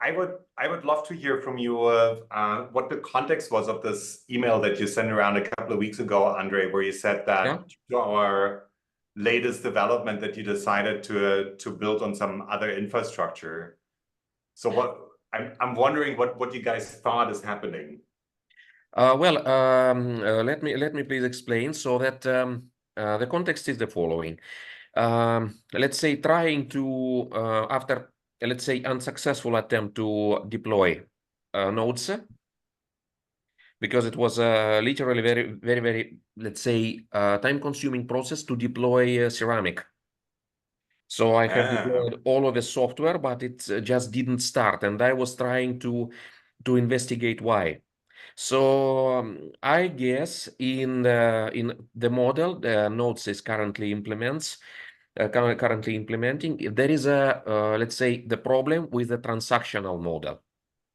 I would love to hear from you what the context was of this email that you sent around a couple of weeks ago, Andre, where you said that to our latest development that you decided to build on some other infrastructure. So I'm wondering what you guys thought is happening. Let me please explain so that the context is the following. Let's say trying to after let's say unsuccessful attempt to deploy nodes, because it was literally very let's say time-consuming process to deploy ceramic. So I have deployed all of the software, but it just didn't start, and I was trying to investigate why. So I guess in the model the nodes is currently implementing, there is a let's say the problem with the transactional model,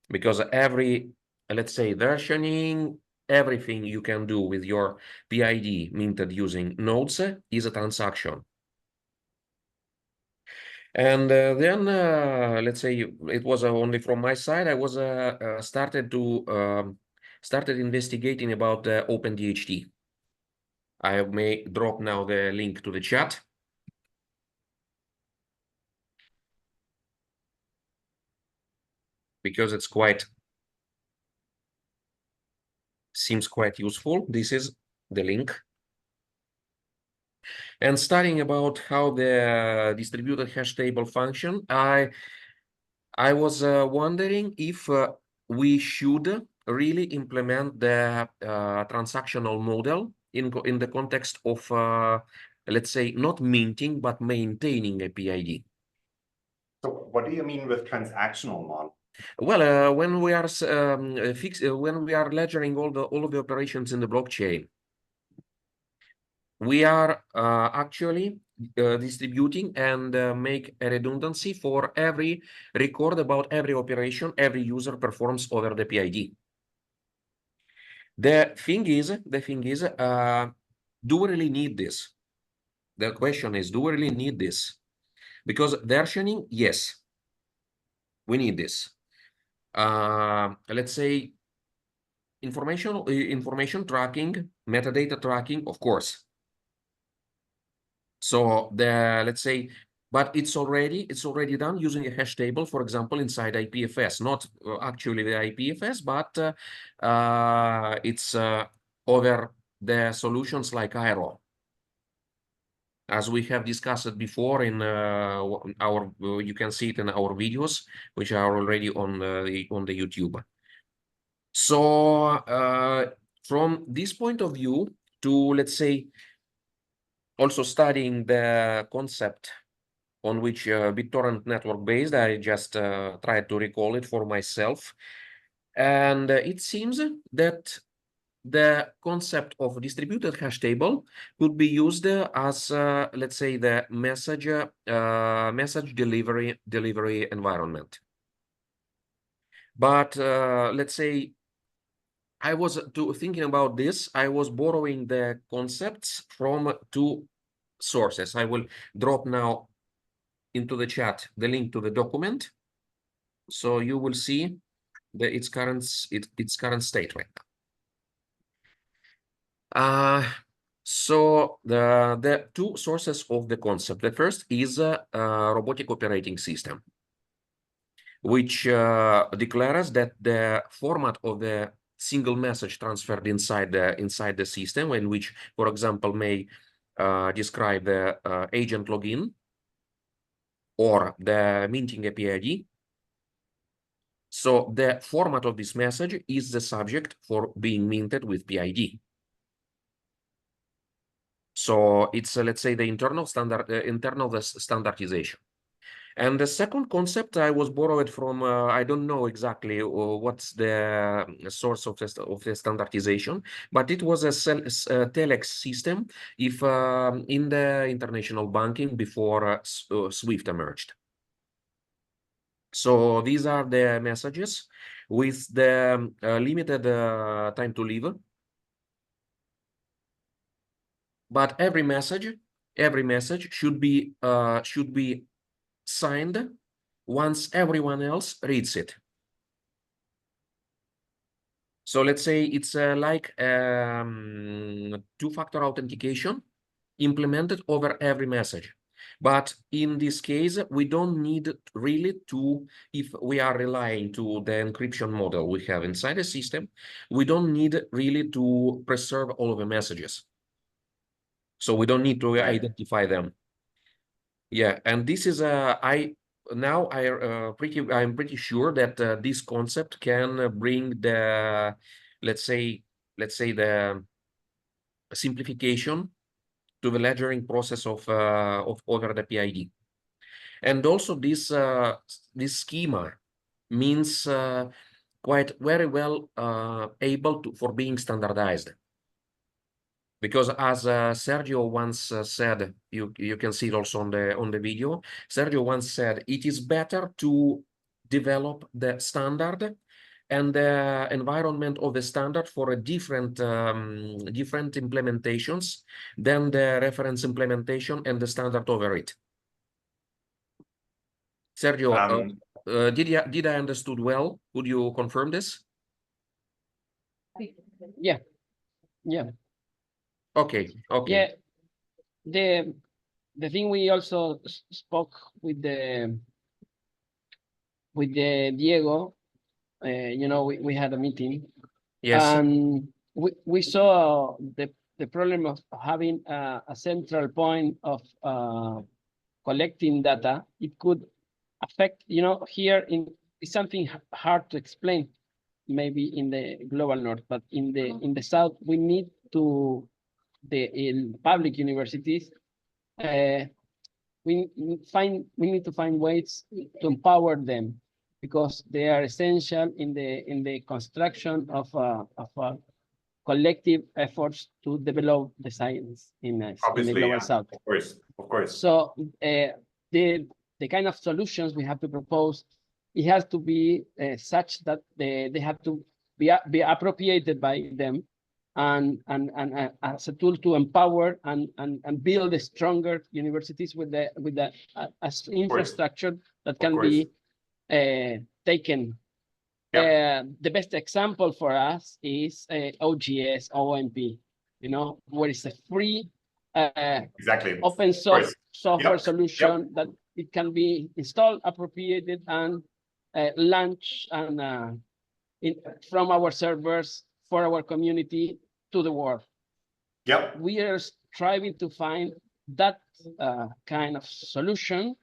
because every let's say versioning, everything you can do with your PID minted using nodes is a transaction. And then let's say it was only from my side. I was started investigating about OpenDHT. I may drop now the link to the chat, because it's seems quite useful. This is the link. And studying about how the distributed hash table function, I was wondering if we should really implement the transactional model in the context of let's say not minting but maintaining a PID. So what do you mean with transactional model? Well, when we are when we are ledgering all of the operations in the blockchain, we are actually distributing and make a redundancy for every record about every operation every user performs over the PID. The thing is, do we really need this? The question is, do we really need this? Because versioning, yes, we need this. Let's say information tracking, metadata tracking, of course. So let's say, but it's already done using a hash table, for example, inside IPFS, not actually the IPFS, but it's over the solutions like Aero, as we have discussed it before in our. You can see it in our videos, which are already on the YouTube. So from this point of view, to let's say also studying the concept on which BitTorrent network based, I just tried to recall it for myself. And it seems that the concept of distributed hash table could be used as, let's say, the message delivery environment. But let's say I was thinking about this. I was borrowing the concepts from two sources. I will drop now into the chat the link to the document, so you will see its current state right now. So the two sources of the concept. The first is a robotic operating system, which declares that the format of the single message transferred inside the system, in which, for example, may describe the agent login or the minting API. So the format of this message is the subject for being minted with PID. So it's let's say the internal standardization. And the second concept I was borrowed from, I don't know exactly what's the source of the standardization, but it was a telex system in the international banking before SWIFT emerged. So these are the messages with the limited time to live. But every message should be signed once everyone else reads it. So let's say it's like two-factor authentication implemented over every message. But in this case, we don't need really to, if we are relying to the encryption model we have inside the system, we don't need really to preserve all of the messages. So we don't need to identify them. Yeah, and this is I'm pretty sure that this concept can bring the let's say the simplification to the ledgering process of over the PID. And also this schema means quite very well able for being standardized. Because as Sergio once said, you can see it also on the video. Sergio once said, it is better to develop the standard and the environment of the standard for a different implementations than the reference implementation and the standard over it. Sergio, did I understood well? Would you confirm this? Yeah. Okay. Yeah, the thing we also spoke with the Diego, we had a meeting. Yes. And we saw the problem of having a central point of collecting data. It could affect, here it's something hard to explain, maybe in the global north, but in the south, we need to in public universities, we need to find ways to empower them, because they are essential in the construction of collective efforts to develop the science in the global south. Of course. So the kind of solutions we have to propose, it has to be such that they have to be appropriated by them, and as a tool to empower and build the stronger universities with the infrastructure that can be taken. The best example for us is OGS, OMP, where it's a free open source software solution that it can be installed, appropriated, and launched and from our servers for our community to the world. We are striving to find that kind of solution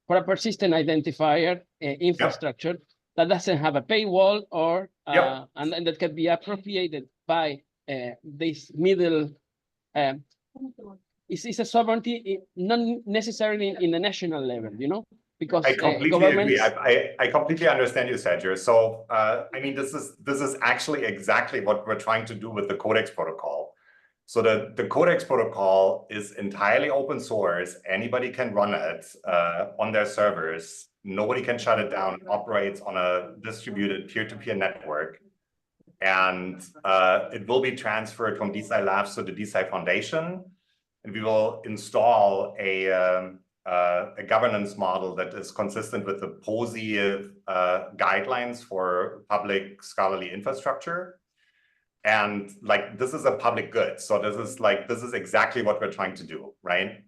for a persistent identifier infrastructure that doesn't have a paywall, or and that can be appropriated by this middle. It's a sovereignty, not necessarily in the national level, because I completely agree. I completely understand you, Sergio. So I mean, this is actually exactly what we're trying to do with the Codex protocol. So the Codex protocol is entirely open source. Anybody can run it on their servers. Nobody can shut it down. It operates on a distributed peer-to-peer network. And it will be transferred from DeSci Labs to the DeSci Foundation. And we will install a governance model that is consistent with the POSI guidelines for public scholarly infrastructure. And this is a public good. So this is exactly what we're trying to do, right?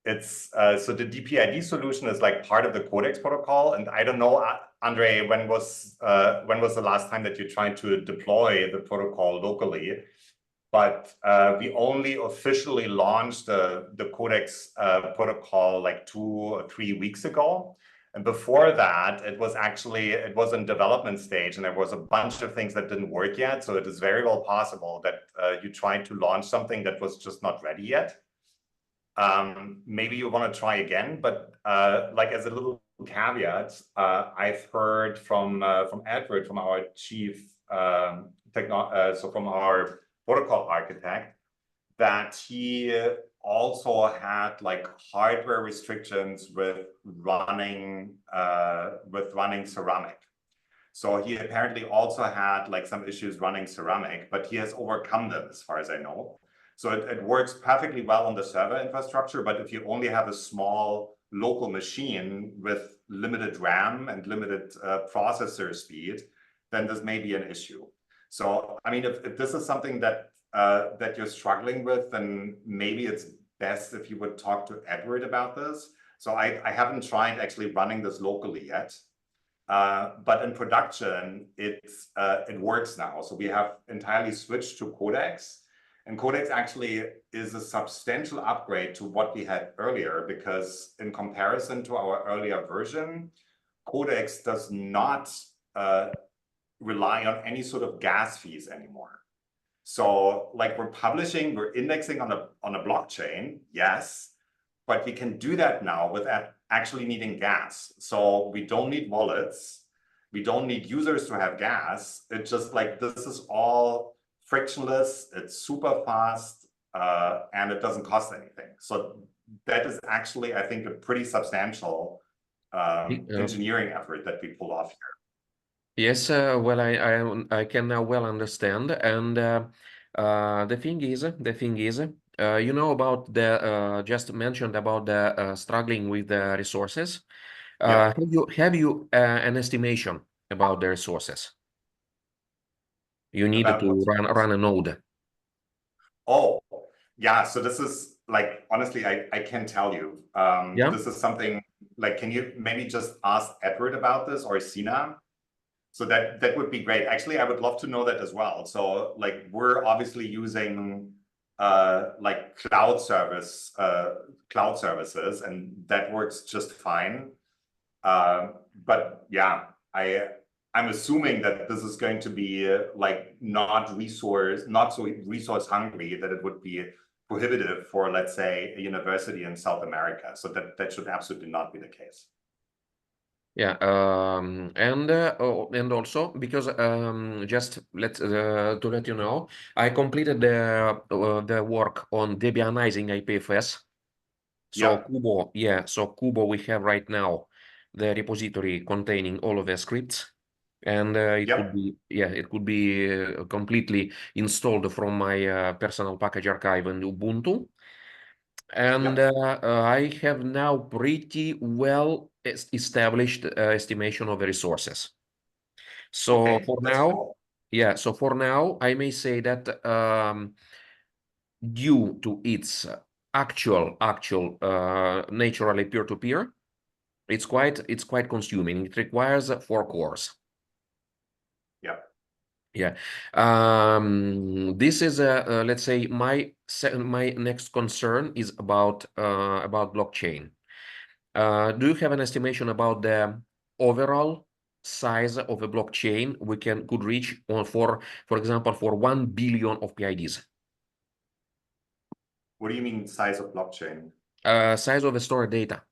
It's so the DPID solution is part of the Codex protocol. And I don't know, Andre, when was the last time that you tried to deploy the protocol locally? But we only officially launched the Codex protocol 2 or 3 weeks ago. And before that, it was in development stage, and there was a bunch of things that didn't work yet. So it is very well possible that you tried to launch something that was just not ready yet. Maybe you want to try again, but as a little caveat, I've heard from Edward, from our chief from our protocol architect, that he also had hardware restrictions with running Ceramic. So he apparently also had some issues running Ceramic, but he has overcome them as far as I know. So it works perfectly well on the server infrastructure, but if you only have a small local machine with limited RAM and limited processor speed, then this may be an issue. So, I mean, if this is something that that you're struggling with, then maybe it's best if you would talk to Edward about this. So I haven't tried actually running this locally yet. But in production, it works now. So we have entirely switched to Codex. And Codex actually is a substantial upgrade to what we had earlier, because in comparison to our earlier version, Codex does not rely on any sort of gas fees anymore. So like we're indexing on a blockchain, yes, but we can do that now without actually needing gas. So we don't need wallets. We don't need users to have gas. It's just like, this is all frictionless. It's super fast, and it doesn't cost anything. So that is actually, I think, a pretty substantial engineering effort that we pull off here. Yes, well, I can now well understand, and the thing is, you know about the just mentioned about the struggling with the resources. Yeah. Have you an estimation about the resources you need to run a node? Oh, yeah. So this is like, honestly, I can't tell you. Yeah. This is something like, can you maybe just ask Edward about this, or Sina? So that would be great. Actually, I would love to know that as well. So like, we're obviously using like cloud services, and that works just fine. But yeah, I'm assuming that this is going to be like not so resource hungry, that it would be prohibitive for, let's say, a university in South America. So that should absolutely not be the case. Yeah, and also because just to let you know, I completed the work on Debianizing IPFS. So yeah. Kubo, yeah, so Kubo we have right now the repository containing all of the scripts, and it could be completely installed from my personal package archive in Ubuntu. And I have now pretty well established estimation of the resources. So Okay, for that's now, cool. yeah, so for now, I may say that due to its actual naturally peer-to-peer, it's quite consuming. It requires 4 cores. Yeah. Yeah. This is let's say my next concern is about blockchain. Do you have an estimation about the overall size of a blockchain we could reach on for example, for 1 billion of PIDs? What do you mean size of blockchain? Size of the stored data.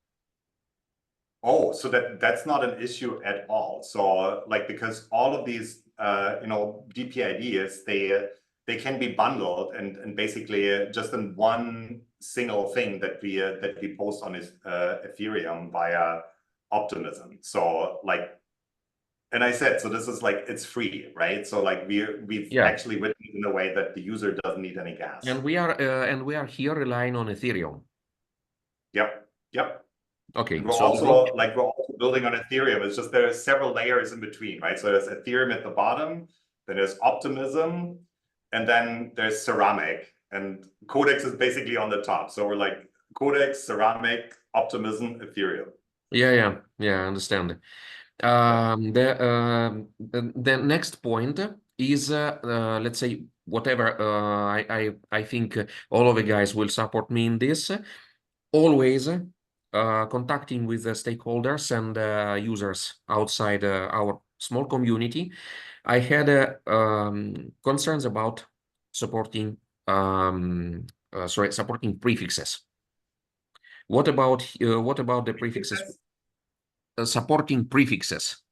Oh, so that's not an issue at all. So like, because all of these DPIDs, they can be bundled and basically just in one single thing that we post on Ethereum via Optimism. So like, and I said, so this is like, it's free, right? So like we've actually written it in a way that the user doesn't need any gas. And we are here relying on Ethereum. Yep. Okay. And we're also building on Ethereum. It's just there are several layers in between, right? So there's Ethereum at the bottom, then there's Optimism, and then there's Ceramic, and Codex is basically on the top. So we're like Codex, Ceramic, Optimism, Ethereum. Yeah, I understand. The next point is let's say whatever I think all of the guys will support me in this. Always contacting with the stakeholders and users outside our small community. I had concerns about supporting supporting prefixes. What about the prefixes? Supporting prefixes.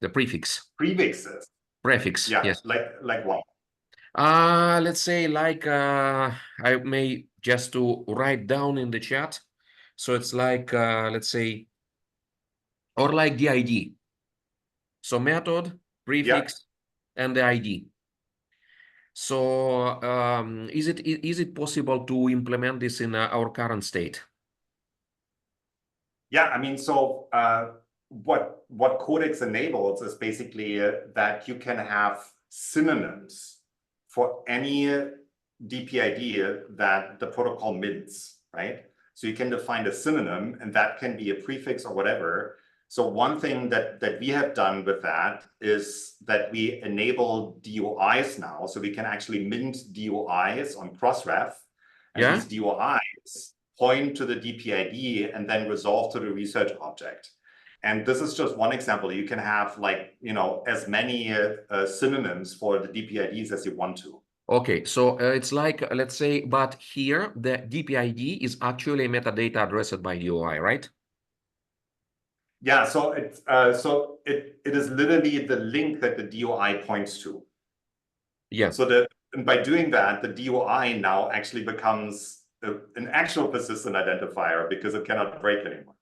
The prefix. Prefixes. Prefix. Yeah. Yes. Like what? Let's say like I may just to write down in the chat. So it's like let's say, or like the ID. So method, prefix, and the ID. So is it possible to implement this in our current state? Yeah, I mean, so what Codex enables is basically that you can have synonyms for any DPID that the protocol mints, right? So you can define a synonym, and that can be a prefix or whatever. So one thing that we have done with that is that we enable DOIs now, so we can actually mint DOIs on Crossref, and these DOIs point to the DPID and then resolve to the research object. And this is just one example. You can have, like, you know, as many synonyms for the DPIDs as you want to. Okay, so it's like, let's say, but here the DPID is actually metadata addressed by DOI, right? Yeah, so it is literally the link that the DOI points to. Yeah. So by doing that, the DOI now actually becomes an actual persistent identifier because it cannot break anymore.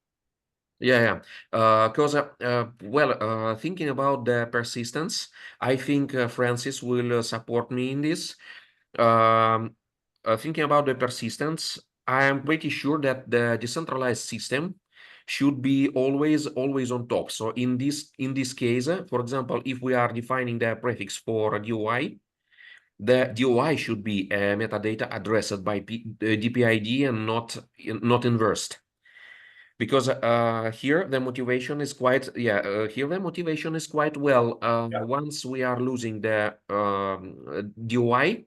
Yeah, because thinking about the persistence, I think Francis will support me in this. Thinking about the persistence, I am pretty sure that the decentralized system should be always on top. So in this case, for example, if we are defining the prefix for DOI, the DOI should be metadata addressed by DPID and not inversed. Because here the motivation is quite well. Once we are losing the DOI,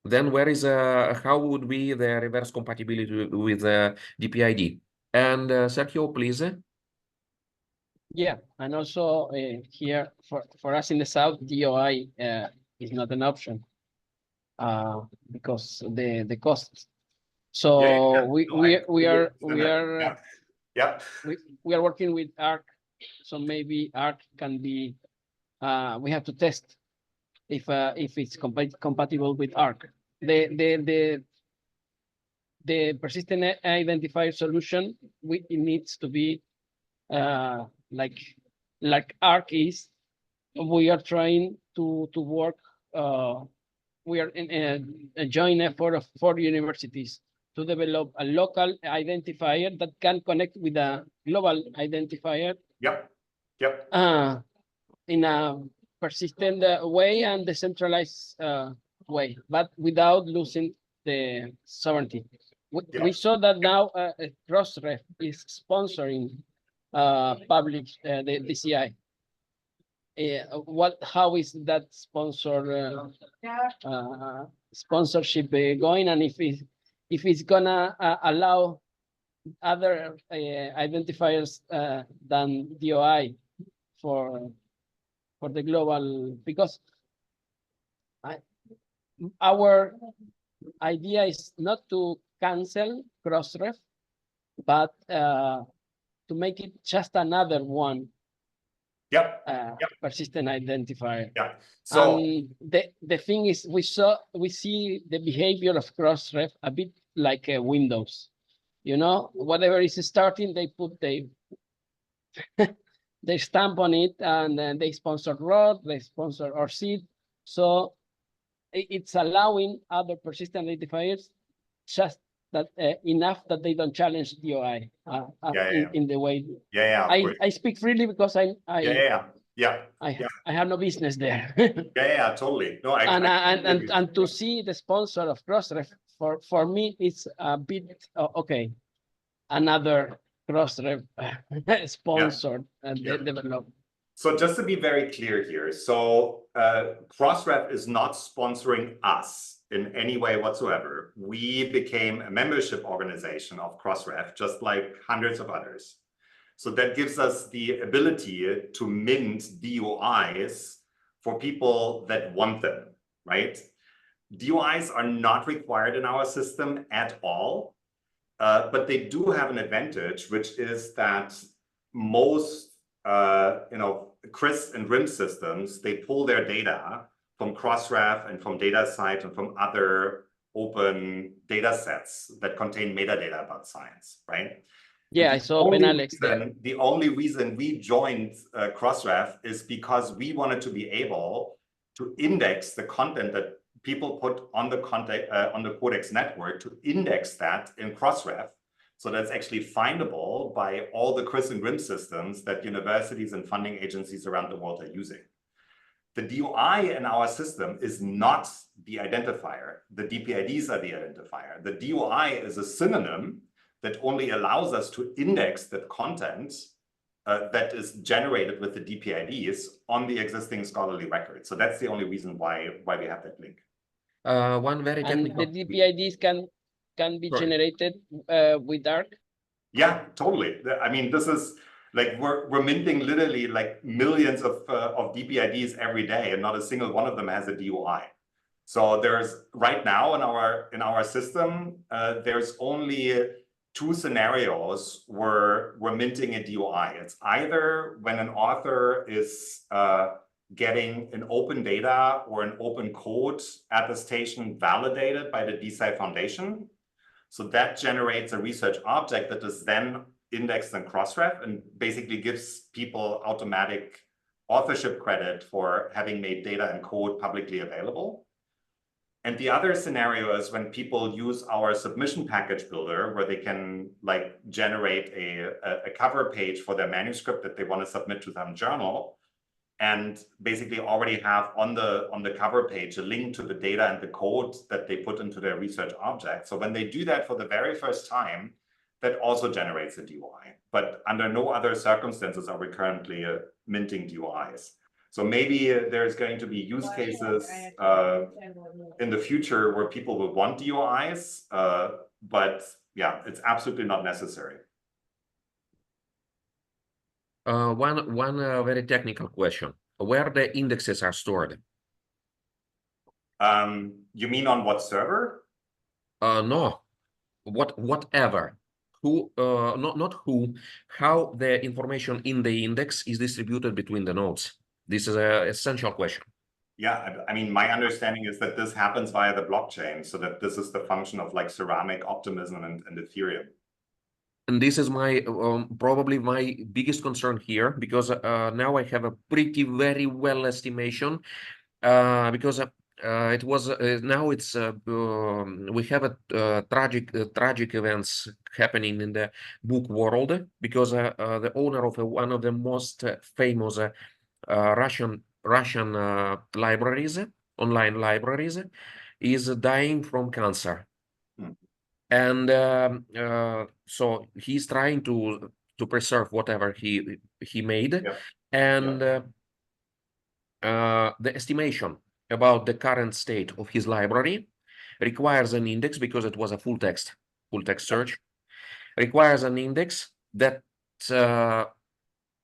then where is how would be the reverse compatibility with DPID? And Sergio, please. Yeah, and also here for us in the south, DOI is not an option because the costs. So we are working with ARC, so maybe ARC can be. We have to test if it's compatible with ARC. The persistent identifier solution, it needs to be like ARC is. We are trying to work. We are in a joint effort of 4 universities to develop a local identifier that can connect with a global identifier. In a persistent way and decentralized way, but without losing the sovereignty. We saw that now Crossref is sponsoring public the DCI. How is that sponsorship going, and if it's gonna allow other identifiers than DOI for the global, because our idea is not to cancel Crossref, but to make it just another one. Persistent identifier. So the thing is, we see the behavior of Crossref a bit like Windows. You know, whatever is starting, they put they stamp on it, and then they sponsor ROD, they sponsor our seed. So it's allowing other persistent identifiers just that enough that they don't challenge DOI in the way. I speak freely because I have no business there. Totally. No, and to see the sponsor of Crossref for me, it's a bit okay. Another Crossref sponsored and developed. So just to be very clear here, so Crossref is not sponsoring us in any way whatsoever. We became a membership organization of Crossref, just like hundreds of others. So that gives us the ability to mint DOIs for people that want them, right? DOIs are not required in our system at all, but they do have an advantage, which is that most CRIS and RIM systems, they pull their data from Crossref and from DataCite and from other open data sets that contain metadata about science, right? Yeah, I saw Benalex there. The only reason we joined Crossref is because we wanted to be able to index the content that people put on the Codex network, to index that in Crossref, So that's actually findable by all the Chris and Grimm systems that universities and funding agencies around the world are using. The DOI in our system is not the identifier. The DPIDs are the identifier. The DOI is a synonym that only allows us to index that content that is generated with the DPIDs on the existing scholarly record. So that's the only reason why we have that link. One very technical. And the DPIDs can be generated with Dark? Yeah, totally. I mean, this is like we're minting literally like millions of DPIDs every day, and not a single one of them has a DOI. So there's right now in our system, there's only 2 scenarios where we're minting a DOI. It's either when an author is getting an open data or an open code attestation validated by the DeSci Foundation. So that generates a research object that is then indexed and cross-ref and basically gives people automatic authorship credit for having made data and code publicly available. And the other scenario is when people use our submission package builder, where they can like generate a cover page for their manuscript that they want to submit to some journal, and basically already have on the cover page a link to the data and the code that they put into their research object. So when they do that for the very first time, that also generates a DOI. But under no other circumstances are we currently minting DOIs. So maybe there's going to be use cases in the future where people will want DOIs, but yeah, it's absolutely not necessary. One very technical question: where the indexes are stored? You mean on what server? No, whatever. Who? Not who. How the information in the index is distributed between the nodes. This is an essential question. Yeah, I mean, my understanding is that this happens via the blockchain, so that this is the function of like Ceramic, Optimism, and Ethereum. And this is my probably my biggest concern here, because now I have a very well estimation, because it was now it's we have a tragic events happening in the book world, because the owner of one of the most famous Russian libraries, online libraries, is dying from cancer. And so he's trying to preserve whatever he made. And the estimation about the current state of his library requires an index, because it was a full text search, requires an index that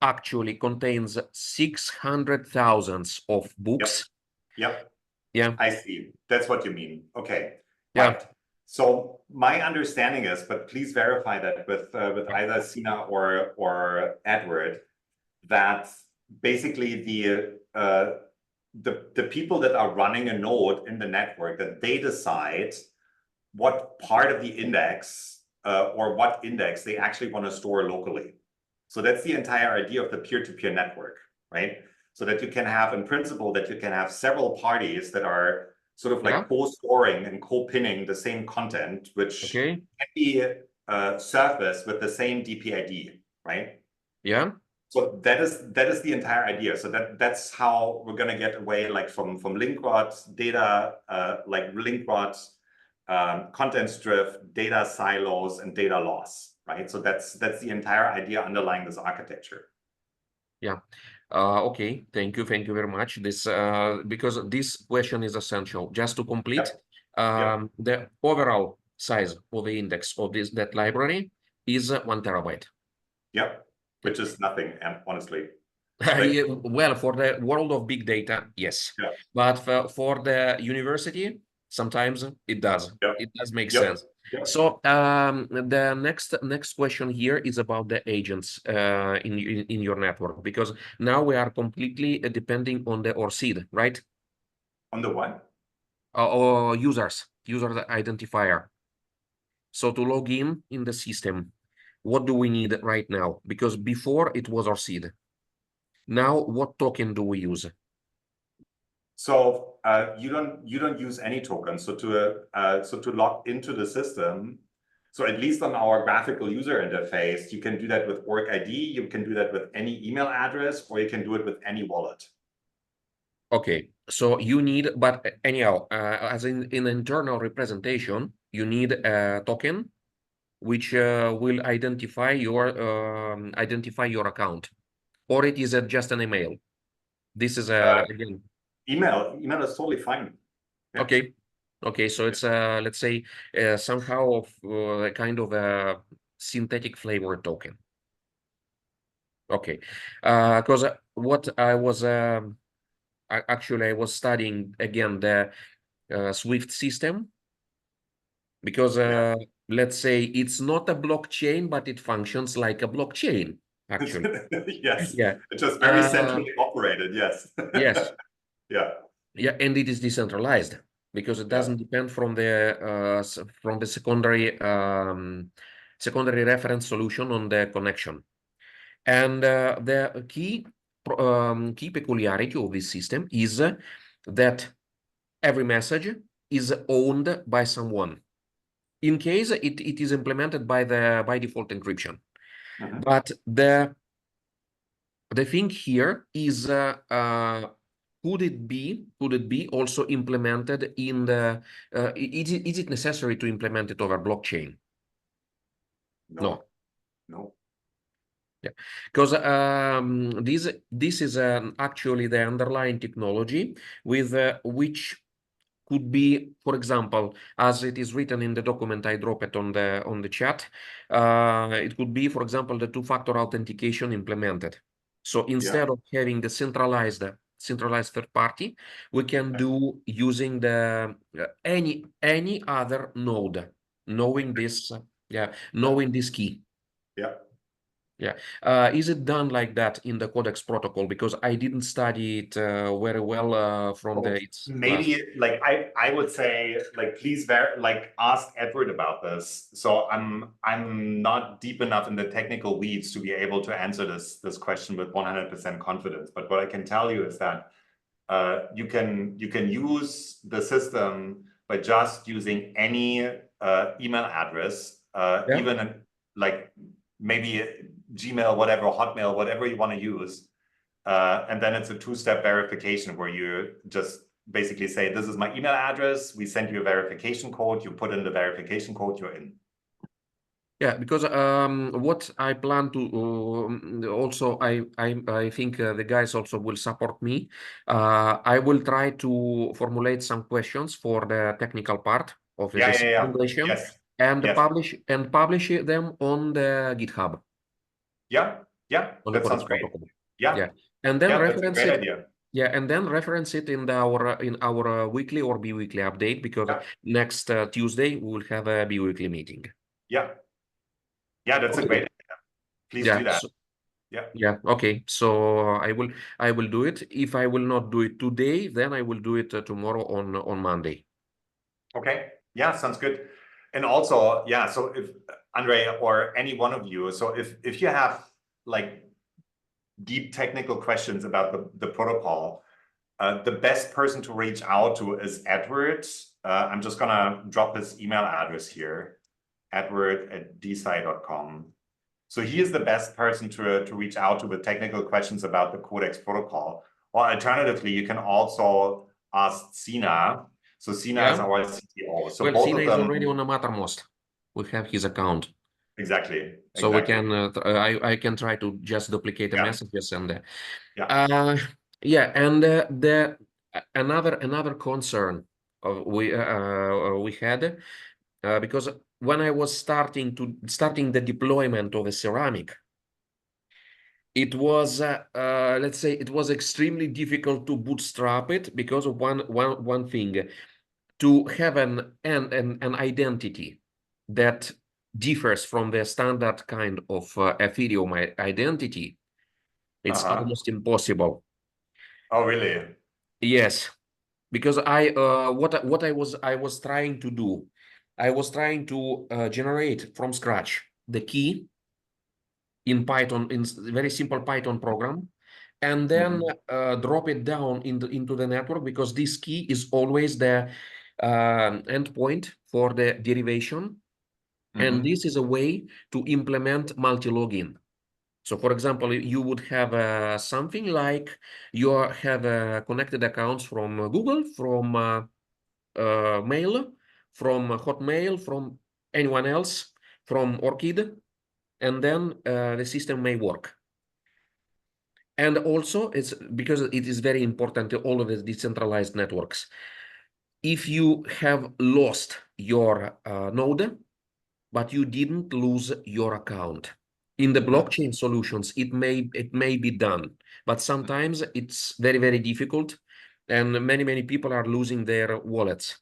actually contains 600,000 of books. Yeah, I see. That's what you mean. Okay. Yeah. Right. So my understanding is, but please verify that with either Sina or Edward, that basically the people that are running a node in the network, that they decide what part of the index or what index they actually want to store locally. So that's the entire idea of the peer-to-peer network, right? So that you can have, in principle, that you can have several parties that are sort of like co-storing and co-pinning the same content, which can be surfaced with the same DPID, right? Yeah. So that is the entire idea. So that's how we're going to get away, like from link rot data, like link rot, content drift, data silos, and data loss, right? So that's the entire idea underlying this architecture. Yeah. Okay, thank you very much. This because this question is essential. Just to complete, the overall size of the index of that library is 1 terabyte. Yep, which is nothing, honestly. Like, well, for the world of big data, yes, but for the university, sometimes it does. It does make sense. So the next question here is about the agents in your network, because now we are completely depending on the ORCID, right? On the what? Or user identifier. So to log in the system, what do we need right now? Because before it was ORCID. Now, what token do we use? So you don't use any token. So to log into the system, So at least on our graphical user interface, you can do that with org ID, you can do that with any email address, or you can do it with any wallet. Okay, so you need, but anyhow, as in internal representation, you need a token which will identify your account, or it is just an email. This is again. Email is totally fine. Yeah. Okay, so it's let's say somehow of a kind of a synthetic flavor token. Okay, because what I was actually I was studying again the Swift system, because let's say it's not a blockchain, but it functions like a blockchain actually. Yes. Yeah. It's just very centrally operated. Yes. Yes. Yeah. Yeah, and it is decentralized because it doesn't depend from the secondary reference solution on the connection. And the key peculiarity of this system is that every message is owned by someone. In case it is implemented by default encryption. But the thing here is could it be also implemented in the is it necessary to implement it over blockchain? No. Yeah, because this is actually the underlying technology with which could be, for example, as it is written in the document I dropped on the chat, it could be, for example, the two-factor authentication implemented. So instead of having the centralized third party, we can do using the any other node, knowing this knowing this key. Yeah. Is it done like that in the Codex protocol? Because I didn't study it very well from its maybe class. Like I would say, like, please ask Edward about this. So I'm not deep enough in the technical weeds to be able to answer this question with 100% confidence. But what I can tell you is that you can use the system by just using any email address, even like maybe Gmail, whatever, Hotmail, whatever you want to use. And then it's a two-step verification where you just basically say, this is my email address. We send you a verification code. You put in the verification code, you're in. Yeah, because what I plan to also, I think the guys also will support me. I will try to formulate some questions for the technical part of the simulation. Yes. And publish them on the GitHub. Yeah, On that the sounds great. protocol. Yeah, and then that's a great idea. Yeah, and then reference it in our weekly or bi-weekly update, because next Tuesday we will have a bi-weekly meeting. Yeah, that's a great idea. Please do that. Okay. So I will do it. If I will not do it today, then I will do it tomorrow on Monday. Okay. Yeah, sounds good. And also, so if Andre or any one of you, so if you have like deep technical questions about the protocol, the best person to reach out to is Edward. I'm just gonna drop his email address here, edward@dsci.com. So he is the best person to reach out to with technical questions about the Codex protocol. Or alternatively, you can also ask Sina. So Sina is our CTO. So both Sina of them is already on the Mattermost. We have his account. Exactly. So we can, I can try to just duplicate the messages and and the another concern we had because when I was starting the deployment of a ceramic, it was let's say it was extremely difficult to bootstrap it because of one thing, to have an identity that differs from the standard kind of Ethereum identity. It's almost impossible. Oh, really? Yes, because what I was trying to do, I was trying to generate from scratch the key in Python, in very simple Python program, and then drop it down into the network, because this key is always the endpoint for the derivation. And this is a way to implement multi-login. So, for example, you would have something like you have connected accounts from Google, from Mail, from Hotmail, from anyone else, from Orchid, and then the system may work. And also, it's because it is very important to all of the decentralized networks. If you have lost your node, but you didn't lose your account. In the blockchain solutions, it may be done, but sometimes it's very, very difficult, and many people are losing their wallets.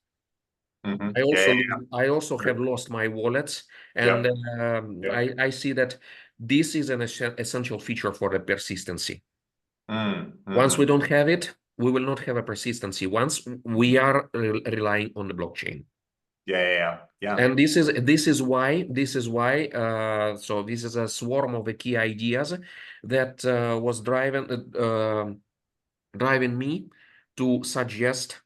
I also have lost my wallets, and I see that this is an essential feature for the persistency. Once we don't have it, we will not have a persistency once we are relying on the blockchain. And this is why so this is a swarm of the key ideas that was driving me to suggest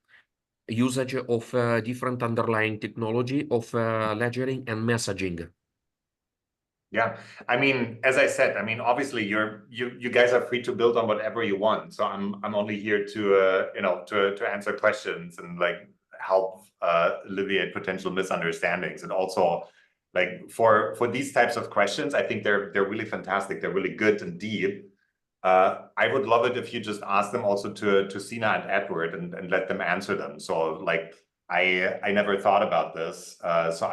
usage of different underlying technology of ledgering and messaging. Yeah, I mean, as I said, I mean, obviously you guys are free to build on whatever you want. So I'm only here to to answer questions and like help alleviate potential misunderstandings. And also like for these types of questions, I think they're really fantastic. They're really good and deep. I would love it if you just ask them also to Sina and Edward and let them answer them. So like I never thought about this, so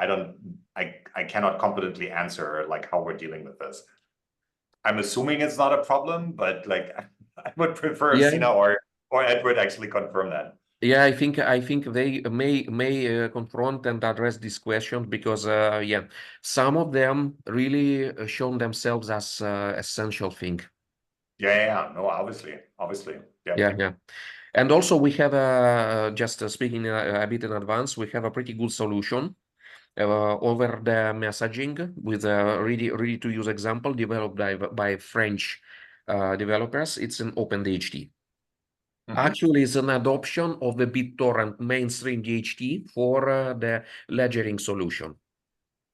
I cannot confidently answer like how we're dealing with this. I'm assuming it's not a problem, but like I would prefer if Sina or Edward actually confirm that. Yeah, I think they may confront and address this question because some of them really shown themselves as essential thing. No, obviously, yeah. And also we have just speaking a bit in advance, we have a pretty good solution over the messaging with a ready to use example developed by French developers. It's an OpenDHT. Actually, it's an adoption of the BitTorrent mainstream DHT for the ledgering solution.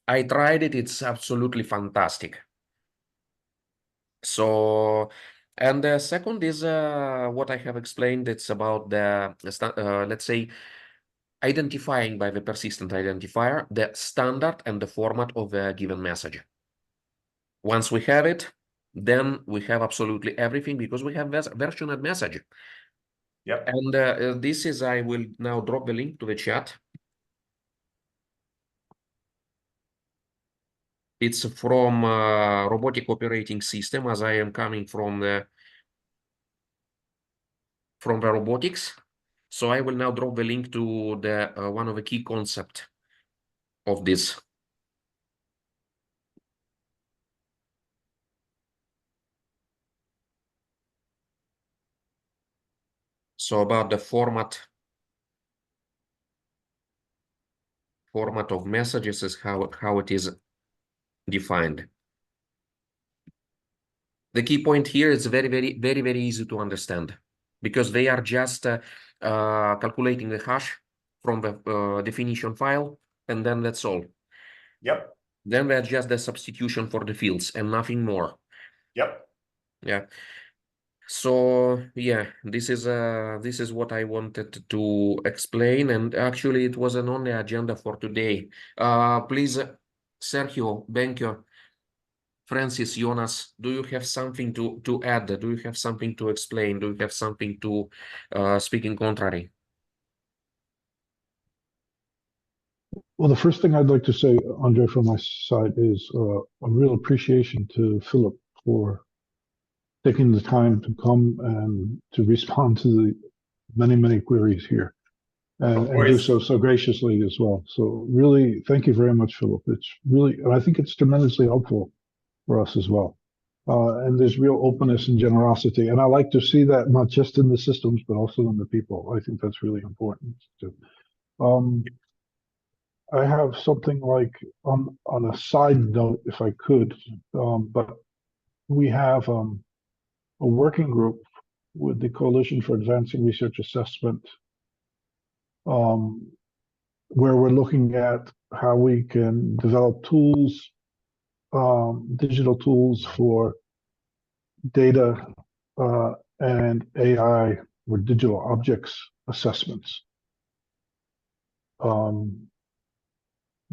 I tried it, it's absolutely fantastic. So, and the second is what I have explained. It's about the, let's say, identifying by the persistent identifier the standard and the format of a given message. Once we have it, then we have absolutely everything because we have versioned message. And this is, I will now drop the link to the chat. It's from robotic operating system, as I am coming from the robotics. So I will now drop the link to the one of the key concept of this. So about the format of messages is how it is defined. The key point here is very easy to understand because they are just calculating the hash from the definition file, and then that's all. Then we adjust the substitution for the fields and nothing more. Yeah. So yeah, this is what I wanted to explain, and actually it wasn't on the agenda for today. Please, Sergio, Benko, Francis, Jonas, do you have something to add? Do you have something to explain? Do you have something to speak in contrary? Well, the first thing I'd like to say, Andre, from my side is a real appreciation to Philipp for taking the time to come and to respond to the many queries here and do so graciously as well. So really, thank you very much, Philipp. It's really, and I think it's tremendously helpful for us as well. And there's real openness and generosity. And I like to see that not just in the systems, but also in the people. I think that's really important too. I have something like on a side note, if I could, but we have a working group with the Coalition for Advancing Research Assessment, where we're looking at how we can develop tools, digital tools for data and AI or digital objects assessments.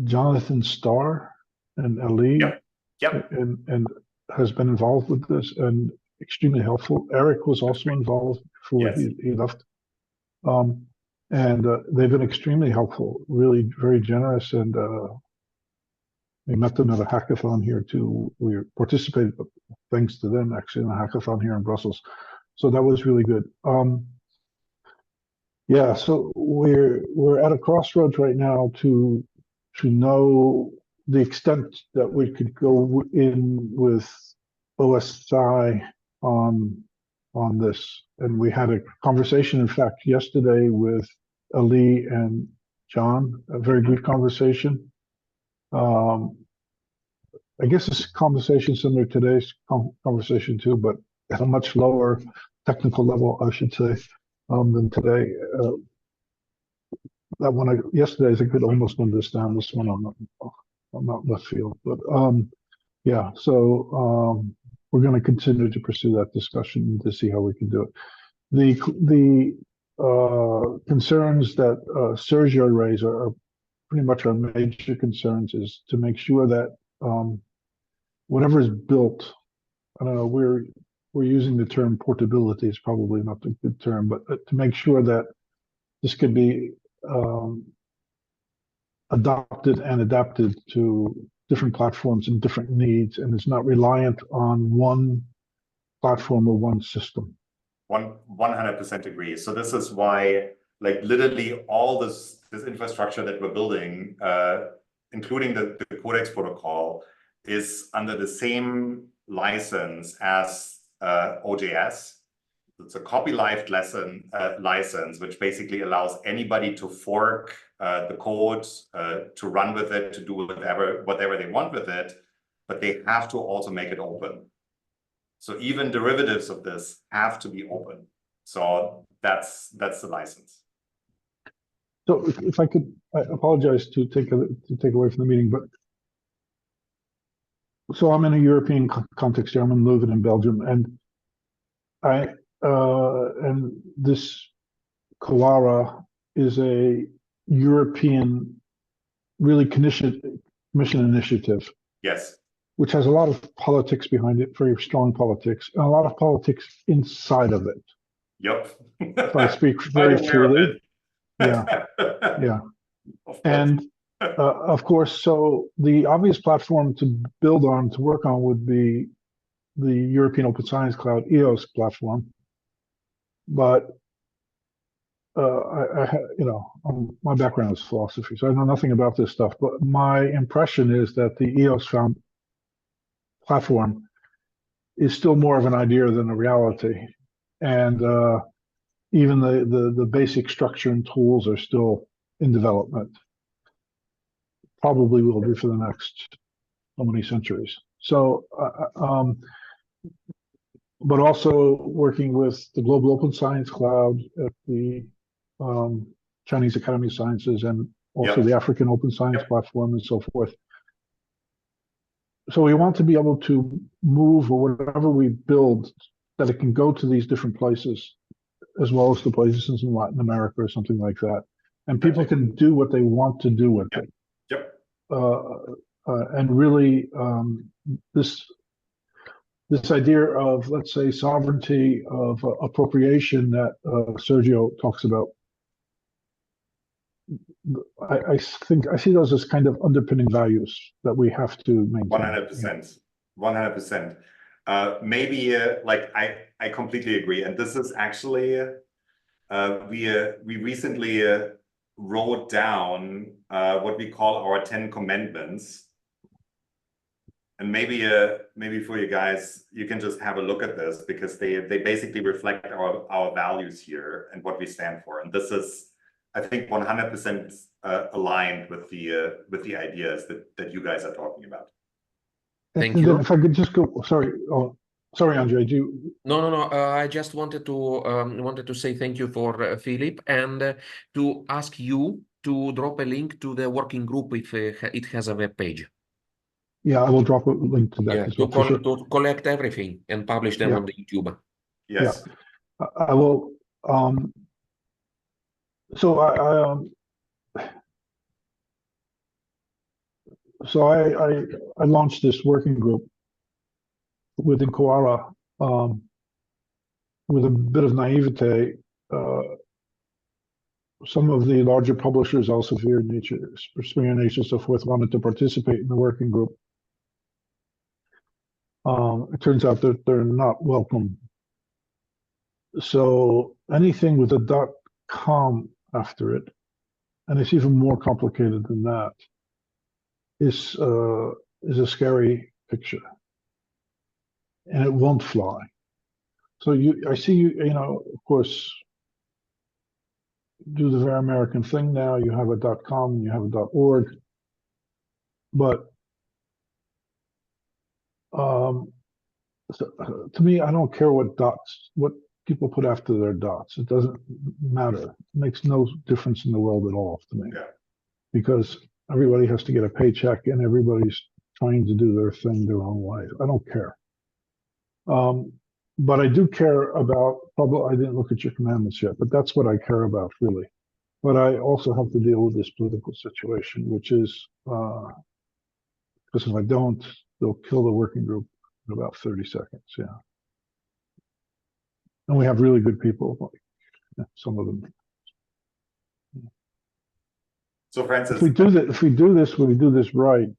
Jonathan Starr and Ali and has been involved with this and extremely helpful. Eric was also involved before he left. And they've been extremely helpful, really very generous. And we met them at a hackathon here too. We participated, thanks to them, actually, in a hackathon here in Brussels. So that was really good. Yeah, so we're at a crossroads right now to know the extent that we could go in with OSI on this. And we had a conversation, in fact, yesterday with Ali and John, a very good conversation. I guess it's a conversation similar to today's conversation too, but at a much lower technical level, I should say, than today. That one yesterday's I could almost understand. This one I'm not left field, but yeah. So we're going to continue to pursue that discussion to see how we can do it. The concerns that Sergio raised are pretty much our major concerns, is to make sure that whatever is built, I don't know, we're using the term portability, is probably not the good term, but to make sure that this could be adopted and adapted to different platforms and different needs, and it's not reliant on one platform or one system. 100% agree. So this is why, like, literally all this infrastructure that we're building, including the Codex protocol, is under the same license as OJS. It's a copyleft license, which basically allows anybody to fork the code, to run with it, to do whatever they want with it, but they have to also make it open. So even derivatives of this have to be open. So that's the license. So if I could, I apologize to take away from the meeting, but so I'm in a European context here. I'm in Leuven in Belgium, and and this Koala is a European, really mission initiative. Yes. Which has a lot of politics behind it, very strong politics, and a lot of politics inside of it. Yep. If I speak very freely. Yeah. Yeah. And of course, so the obvious platform to build on, to work on, would be the European Open Science Cloud, EOS platform. But my background is philosophy, so I know nothing about this stuff. But my impression is that the EOS platform is still more of an idea than a reality, and even the basic structure and tools are still in development. Probably will be for the next so many centuries. So, but also working with the Global Open Science Cloud at the Chinese Academy of Sciences, and also the African Open Science Platform, and so forth. So we want to be able to move, or whatever we build, that it can go to these different places, as well as the places in Latin America or something like that. And people can do what they want to do with it. Yep. And really, this idea of, let's say, sovereignty of appropriation that Sergio talks about, I think I see those as kind of underpinning values that we have to maintain. 100%. 100%. Maybe like I completely agree. And this is actually, we recently wrote down what we call our 10 commandments. And maybe for you guys, you can just have a look at this, because they basically reflect our values here and what we stand for. And this is, I think, 100% aligned with the ideas that you guys are talking about. Thank you. If I could just go, sorry, Andre, do you? No. I just wanted to say thank you for Philip, and to ask you to drop a link to the working group if it has a web page. Yeah, I will drop a link to that as well. To collect everything and publish them on the YouTube. Yes. Yeah. I will. So I launched this working group within Koala with a bit of naivete. Some of the larger publishers, Elsevier, Springer Nature, and so forth, wanted to participate in the working group. It turns out that they're not welcome. So anything with a .com after it, and it's even more complicated than that, is a scary picture, and it won't fly. So I see you know, of course, do the very American thing now. You have a .com, you have a .org, but to me, I don't care what people put after their dots. It doesn't matter. It makes no difference in the world at all to me, because everybody has to get a paycheck and everybody's trying to do their thing their own way. I don't care. But I do care about, I didn't look at your commandments yet, but that's what I care about, really. But I also have to deal with this political situation, which is, because if I don't, they'll kill the working group in about 30 seconds, yeah. And we have really good people, like some of them. So Francis, if we do this right,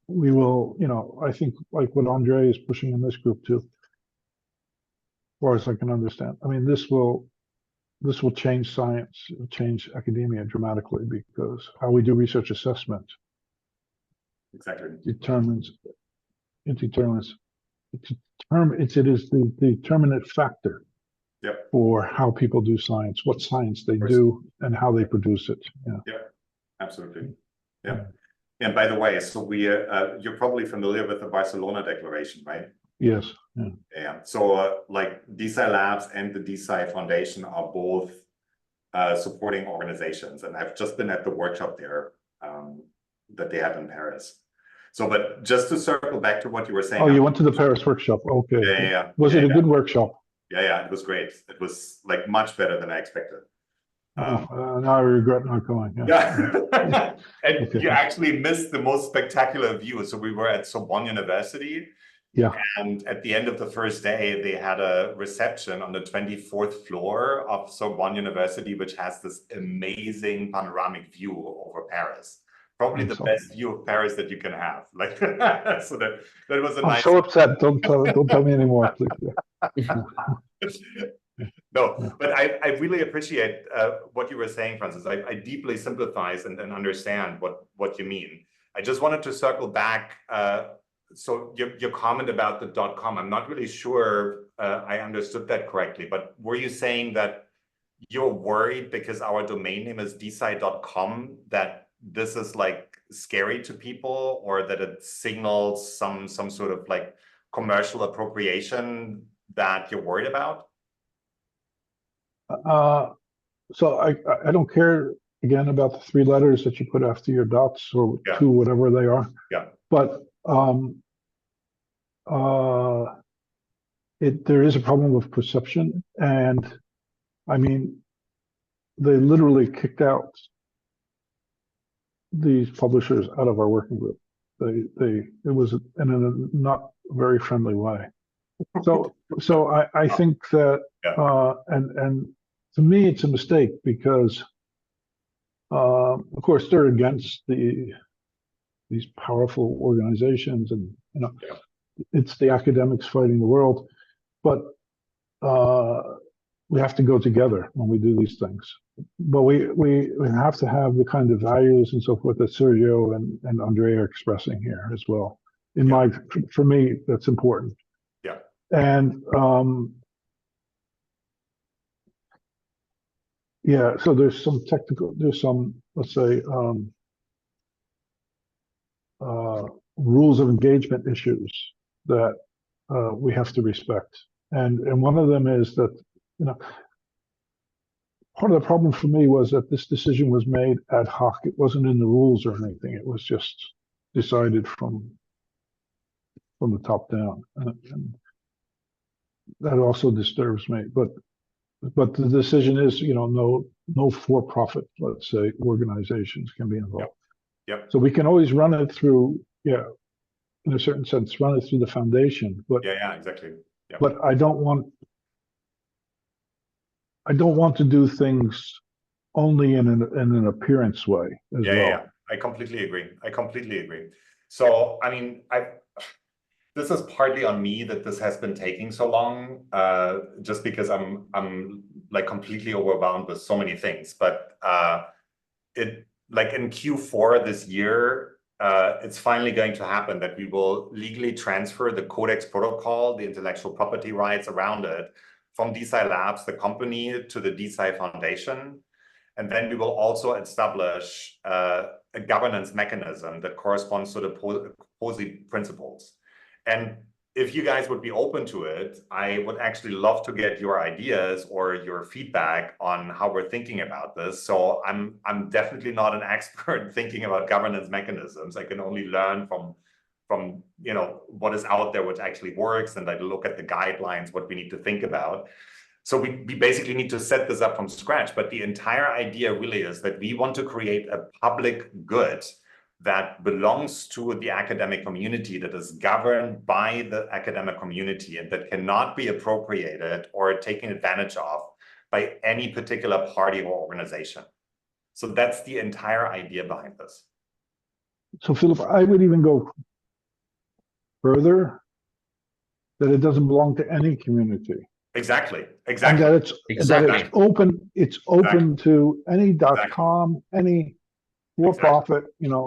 we will, you know, I think like what Andre is pushing in this group too, as far as I can understand. I mean, this will change science, change academia dramatically, because how we do research assessment determines it is the determinant factor for how people do science, what science they do, and how they produce it. Yeah, absolutely. Yeah. And by the way, so you're probably familiar with the Barcelona Declaration, right? Yes. Yeah. So like DeSci Labs and the DeSci Foundation are both supporting organizations, and I've just been at the workshop there that they had in Paris. So, but just to circle back to what you were saying. Oh, you went to the Paris workshop. Okay. Yeah. Was it a good workshop? Yeah, it was great. It was like much better than I expected. Now I regret not going. Yeah. And you actually missed the most spectacular view. So we were at Sorbonne University. Yeah. And at the end of the first day, they had a reception on the 24th floor of Sorbonne University, which has this amazing panoramic view over Paris. Probably the best view of Paris that you can have. Like, so that was a nice. I'm so upset. Don't tell me anymore, please. No, but I really appreciate what you were saying, Francis. I deeply sympathize and understand what you mean. I just wanted to circle back. So your comment about the .com, I'm not really sure I understood that correctly, but were you saying that you're worried because our domain name is dsci.com that this is like scary to people, or that it signals some sort of like commercial appropriation that you're worried about? So I don't care again about the 3 letters that you put after your dots, or 2, whatever they are. Yeah. But there is a problem of perception, and I mean, they literally kicked out these publishers out of our working group. It was in a not very friendly way. So I think that and to me it's a mistake, because of course they're against these powerful organizations, and you know, it's the academics fighting the world, but we have to go together when we do these things. But we have to have the kind of values and so forth that Sergio and Andre are expressing here as well. For me, that's important. Yeah. And so there's some let's say rules of engagement issues that we have to respect. And one of them is that, you know, part of the problem for me was that this decision was made ad hoc. It wasn't in the rules or anything. It was just decided from the top down, and that also disturbs me. But the decision is, no for-profit, let's say, organizations can be involved. Yep. So we can always run it through, in a certain sense, run it through the foundation. But yeah, exactly. Yep. But I don't want to do things only in an appearance way as well. Yeah, I completely agree. So, I mean, this is partly on me that this has been taking so long, just because I'm like completely overwhelmed with so many things. But it, like in Q4 this year, it's finally going to happen that we will legally transfer the Codex protocol, the intellectual property rights around it, from DeSci Labs, the company, to the DeSci Foundation. And then we will also establish a governance mechanism that corresponds to the POSI principles. And if you guys would be open to it, I would actually love to get your ideas or your feedback on how we're thinking about this. So I'm definitely not an expert thinking about governance mechanisms. I can only learn from what is out there, which actually works, and I look at the guidelines, what we need to think about. So we basically need to set this up from scratch. But the entire idea really is that we want to create a public good that belongs to the academic community, that is governed by the academic community, and that cannot be appropriated or taken advantage of by any particular party or organization. So that's the entire idea behind this. So Philip, I would even go further, that it doesn't belong to any community. Exactly. And that it's open to any .com, any for-profit,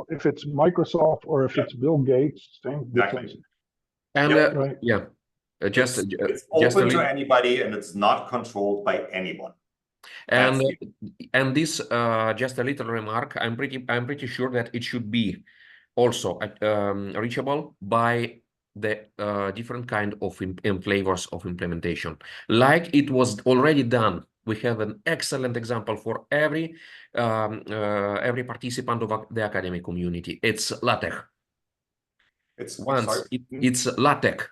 if it's Microsoft or if it's Bill Gates, same difference. And right. It's open to anybody, and it's not controlled by anyone. And this just a little remark. I'm pretty sure that it should be also reachable by the different kind of flavors of implementation, like it was already done. We have an excellent example for every participant of the academic community. It's LaTeX. It's LaTeX.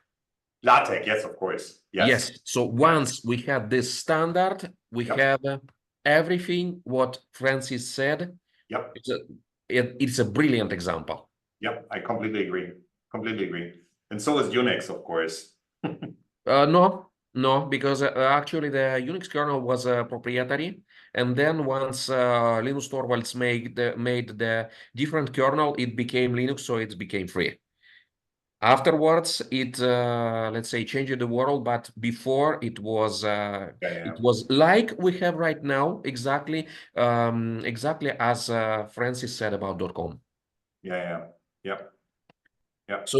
LaTeX, yes, of course. Yes. So once we have this standard, we have everything what Francis said. Yep. It's a brilliant example. Yep, I completely agree. And so is Unix, of course. No, because actually the Unix kernel was proprietary, and then once Linus Torvalds made the different kernel, it became Linux, so it became free. Afterwards, it let's say changed the world, but before it was it was like we have right now, exactly as Francis said about .com. So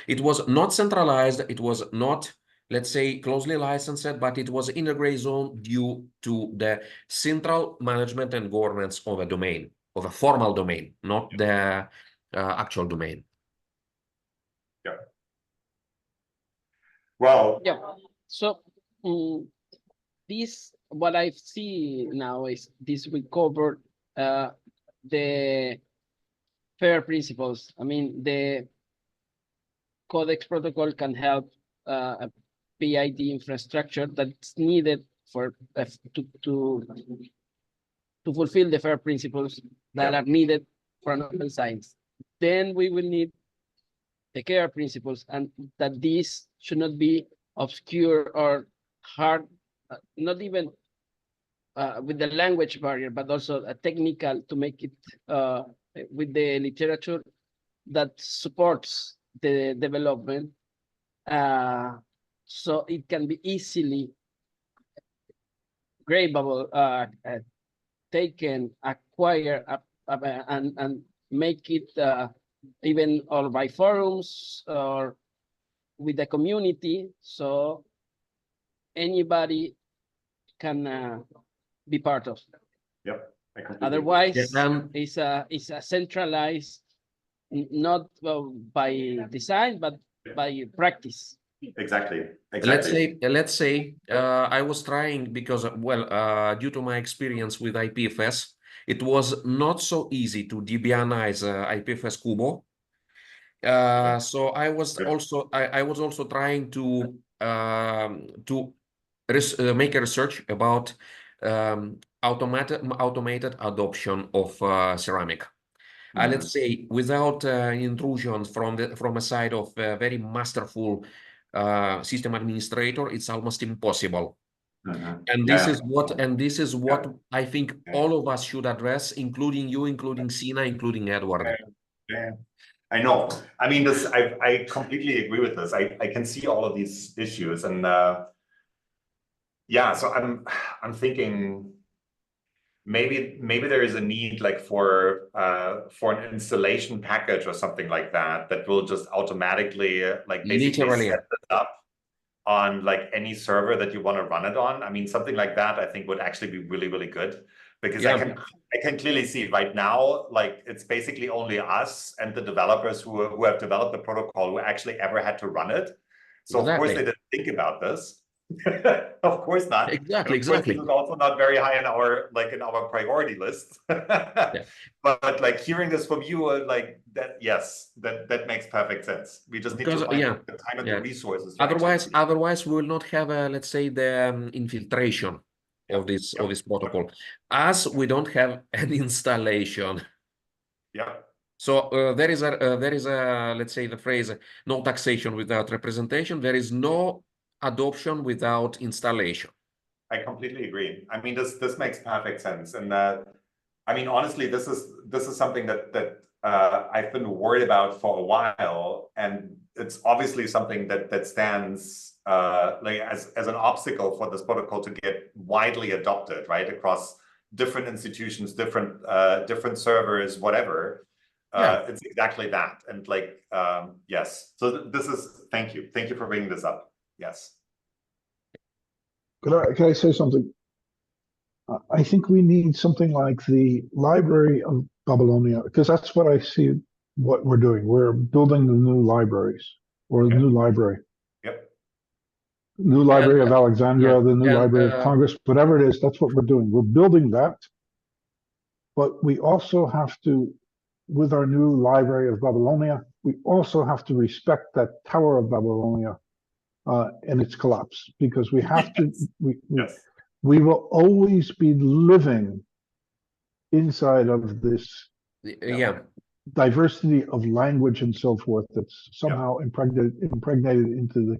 it was not centralized. It was not, let's say, closely licensed, but it was in a gray zone due to the central management and governance of a domain, of a formal domain, not the actual domain. Well, so this, what I see now is this recovered the FAIR principles. I mean, the Codex protocol can help a PID infrastructure that's needed for to fulfill the FAIR principles that are needed for an open science. Then we will need the CARE principles, and that these should not be obscure or hard, not even with the language barrier, but also a technical, to make it with the literature that supports the development, so it can be easily grabbable, taken, acquired, and make it even or by forums or with the community, so anybody can be part of. Yep. Otherwise, it's a centralized, not by design, but by practice. Exactly. Let's say I was trying because, well, due to my experience with IPFS, it was not so easy to Debianize IPFS Kubo. So I was also trying to make a research about automated adoption of ceramic. Let's say without intrusion from a side of a very masterful system administrator, it's almost impossible. And this is what I think all of us should address, including you, including Sina, including Edward. I know. I mean, I completely agree with this. I can see all of these issues, and yeah. So I'm thinking maybe there is a need like for an installation package or something like that will just automatically like basically set it up on like any server that you want to run it on. I mean, something like that I think would actually be really, really good, because I can clearly see right now, like it's basically only us and the developers who have developed the protocol who actually ever had to run it. So of course they didn't think about this. Of course not. Exactly. This is also not very high in our priority list. But like hearing this from you, like that, yes, that makes perfect sense. We just need to find the time and the resources. Otherwise, we will not have let's say the infiltration of this protocol, as we don't have an installation. Yeah. So there is a let's say the phrase "no taxation without representation." There is no adoption without installation. I completely agree. I mean, this makes perfect sense, and I mean, honestly, this is something that I've been worried about for a while, and it's obviously something that stands like as an obstacle for this protocol to get widely adopted, right, across different institutions, different servers, whatever. It's exactly that, and like yes. So this is thank you for bringing this up. Yes. Can I say something? I think we need something like the Library of Babylonia, because that's what I see what we're doing. We're building the new libraries, or the new library. Yep. New Library of Alexandria, the new Library of Congress, whatever it is, that's what we're doing. We're building that. But we also have to, with our new Library of Babylonia, we also have to respect that Tower of Babylonia and its collapse, because we have to, we will always be living inside of this diversity of language and so forth that's somehow impregnated into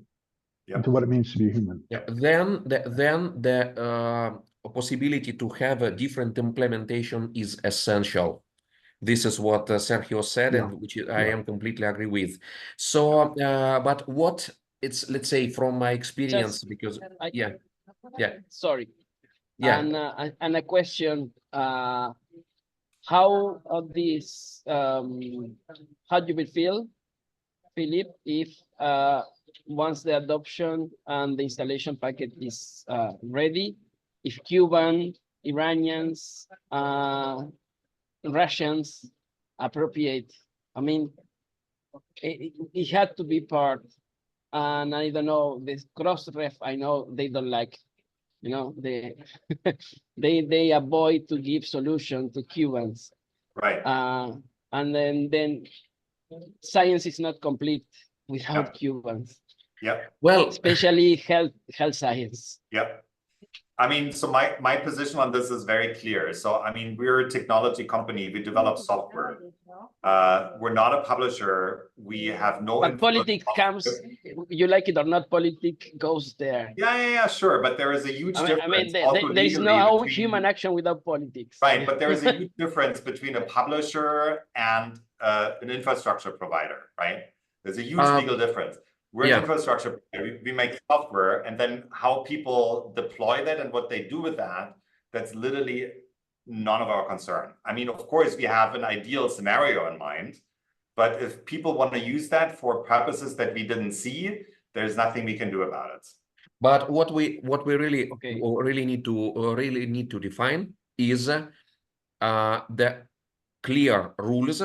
what it means to be human. Then the possibility to have a different implementation is essential. This is what Sergio said, and which I am completely agree with. So, but what it's, let's say, from my experience, because sorry, and a question: how this how you will feel, Philip, if once the adoption and the installation packet is ready, if Cuban, Iranians, Russians appropriate? I mean, it had to be part. And I don't know, this cross-ref, I know they don't like, you know, they avoid to give solution to Cubans. Right. And then science is not complete without Cubans. Yeah. Well, especially health science. Yeah. I mean, so my position on this is very clear. So, I mean, we're a technology company. We develop software. We're not a publisher. We have no. But politics comes, you like it or not, politics goes there. Yeah, sure. But there is a huge difference. I mean, there is no human action without politics. Right, but there is a huge difference between a publisher and an infrastructure provider, right? There's a huge legal difference. We're an infrastructure, we make software, and then how people deploy that and what they do with that, that's literally none of our concern. I mean, of course, we have an ideal scenario in mind, but if people want to use that for purposes that we didn't see, there's nothing we can do about it. But what we really need to define is the clear rules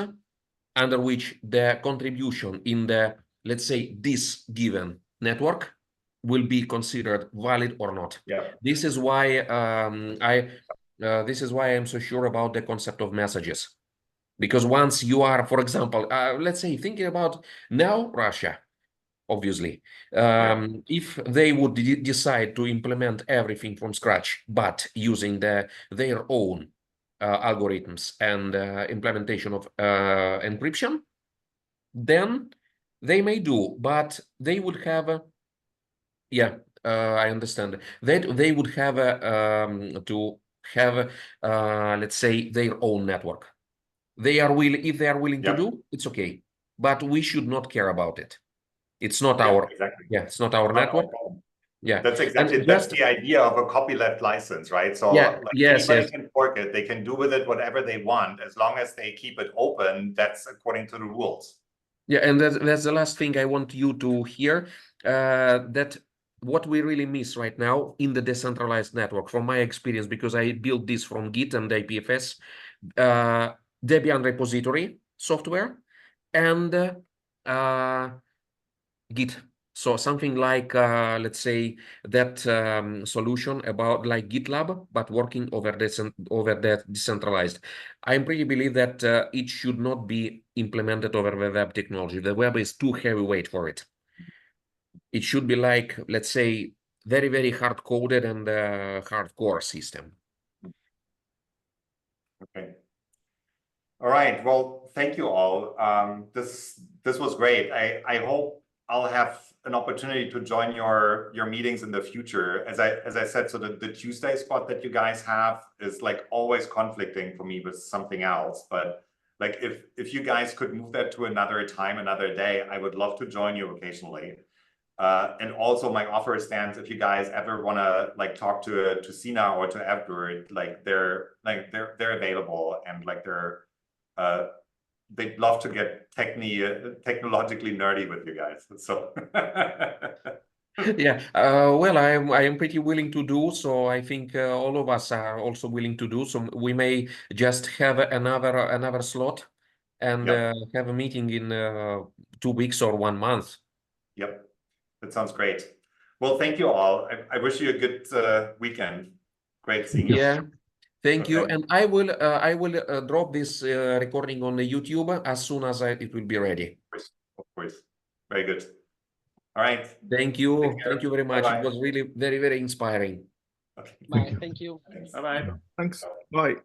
under which the contribution in the, let's say, this given network will be considered valid or not. Yeah. This is why I'm so sure about the concept of messages. Because once you are, for example, let's say thinking about now Russia, obviously, if they would decide to implement everything from scratch, but using their own algorithms and implementation of encryption, then they may do, but they would have I understand that they would have to have let's say their own network. If they are willing to do, it's okay, but we should not care about it. It's not our it's not our network. That's exactly that's the idea of a copyleft license, right? So anybody can fork it, they can do with it whatever they want as long as they keep it open. That's according to the rules. Yeah, and that's the last thing I want you to hear, that what we really miss right now in the decentralized network, from my experience, because I built this from Git and IPFS, Debian repository software, and Git. So something like, let's say, that solution about like GitLab, but working over that decentralized. I pretty believe that it should not be implemented over the web technology. The web is too heavyweight for it. It should be like, let's say, very, very hard-coded and hardcore system. Okay. All right. Well, thank you all. This was great. I hope I'll have an opportunity to join your meetings in the future. As I said, so the Tuesday spot that you guys have is like always conflicting for me with something else. But like if you guys could move that to another time, another day, I would love to join you occasionally. And also my offer stands if you guys ever want to like talk to Sina or to Edward, like they're available, and like they'd love to get technologically nerdy with you guys. So yeah, well, I am pretty willing to do so. I think all of us are also willing to do so. We may just have another slot and have a meeting in 2 weeks or 1 month. Yep, that sounds great. Well, thank you all. I wish you a good weekend. Great seeing you. Yeah. Thank you, and I will drop this recording on the YouTube as soon as it will be ready. Of course. Very good. All right. Thank you. Thank you very much. Bye-bye. It was really very, very inspiring. Okay. Bye. Thank you. Bye-bye. Thanks. Bye.